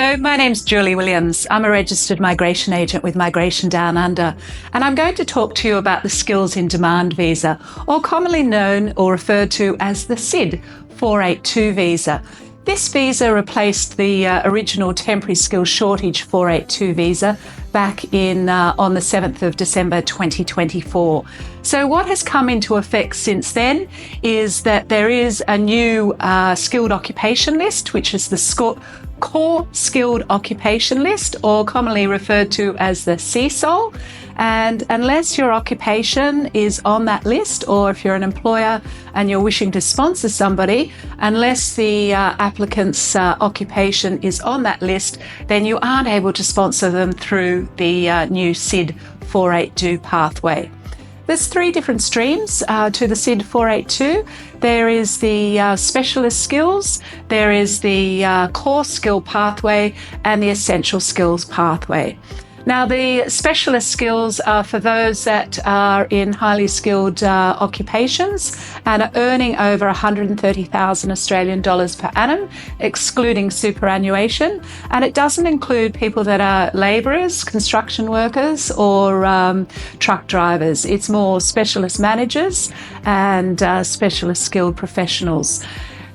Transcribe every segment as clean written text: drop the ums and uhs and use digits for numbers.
Hello, my name's Julie Williams. I'm a registered migration agent with Migration Downunder, and I'm going to talk to you about the Skills in Demand visa, or commonly known or referred to as the SID 482 visa. This visa replaced the original temporary skills shortage 482 visa back on the 7th of December 2024. So what has come into effect since then is that there is a new skilled occupation list, which is the Core Skilled Occupation List, or commonly referred to as the CSOL. And unless your occupation is on that list, or if you're an employer and you're wishing to sponsor somebody, unless the applicant's occupation is on that list, then you aren't able to sponsor them through the new SID 482 pathway. There's three different streams to the SID 482. There is the specialist skills, there is the core skill pathway, and the essential skills pathway. Now, the specialist skills are for those that are in highly skilled occupations and are earning over 130,000 Australian dollars per annum, excluding superannuation. And it doesn't include people that are labourers, construction workers, or truck drivers. It's more specialist managers and specialist skilled professionals.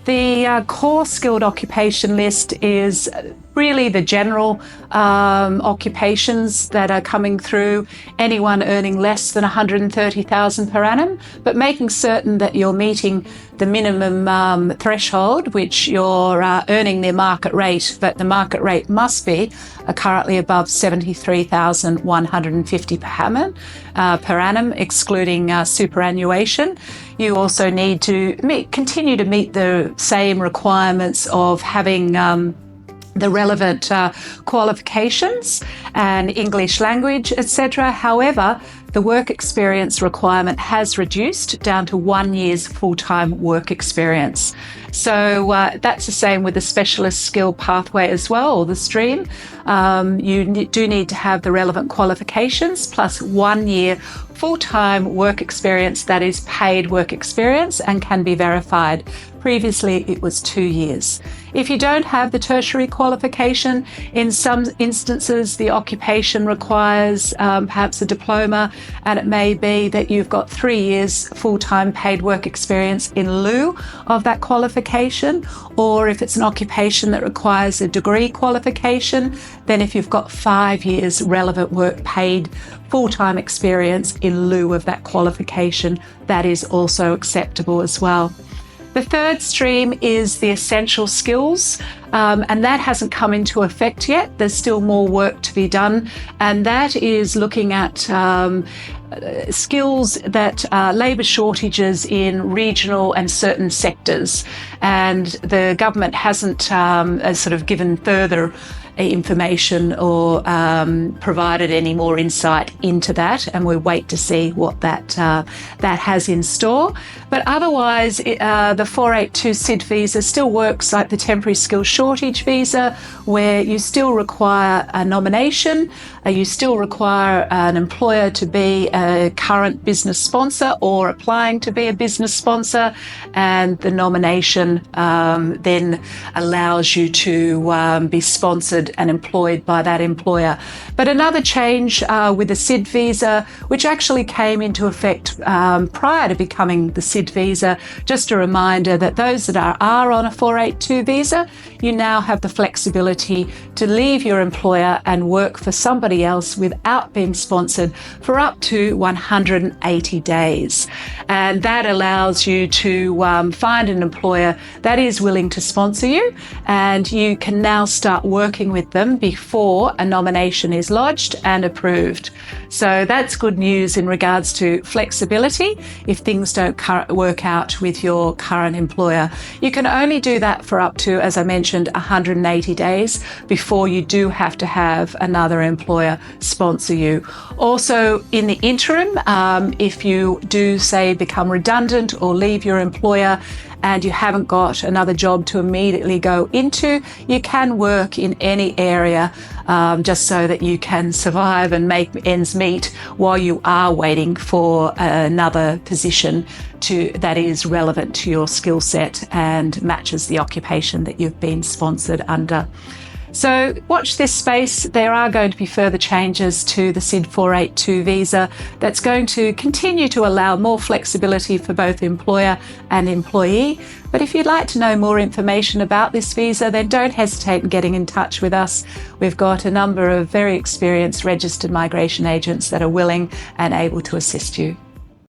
The core skilled occupation list is really the general occupations that are coming through, anyone earning less than 130,000 per annum, but making certain that you're meeting the minimum threshold, which you're earning their market rate, but the market rate must be currently above 73,150 per annum, excluding superannuation. You also need to continue to meet the same requirements of having the relevant qualifications and English language, etc. However, the work experience requirement has reduced down to 1 year's full-time work experience. So that's the same with the specialist skill pathway as well, or the stream. You do need to have the relevant qualifications plus 1 year full-time work experience that is paid work experience and can be verified. Previously, it was 2 years. If you don't have the tertiary qualification, in some instances, the occupation requires perhaps a diploma, and it may be that you've got 3 years full-time paid work experience in lieu of that qualification. Or if it's an occupation that requires a degree qualification, then if you've got 5 years relevant work paid full-time experience in lieu of that qualification, that is also acceptable as well. The third stream is the essential skills, and that hasn't come into effect yet. There's still more work to be done, and that is looking at skills that labour shortages in regional and certain sectors, and the government hasn't sort of given further information or provided any more insight into that, and we wait to see what that has in store. But otherwise, the 482 SID visa still works like the temporary skills shortage visa, where you still require a nomination, you still require an employer to be a current business sponsor or applying to be a business sponsor, and the nomination then allows you to be sponsored and employed by that employer. But another change with the SID visa, which actually came into effect prior to becoming the SID visa, just a reminder that those that are on a 482 visa, you now have the flexibility to leave your employer and work for somebody else without being sponsored for up to 180 days. And that allows you to find an employer that is willing to sponsor you, and you can now start working with them before a nomination is lodged and approved. So that's good news in regards to flexibility if things don't work out with your current employer. You can only do that for up to, as I mentioned, 180 days before you do have to have another employer sponsor you. Also, in the interim, if you do, say, become redundant or leave your employer and you haven't got another job to immediately go into, you can work in any area just so that you can survive and make ends meet while you are waiting for another position that is relevant to your skill set and matches the occupation that you've been sponsored under. So watch this space. There are going to be further changes to the SID 482 visa that's going to continue to allow more flexibility for both employer and employee. But if you'd like to know more information about this visa, then don't hesitate in getting in touch with us. We've got a number of very experienced registered migration agents that are willing and able to assist you.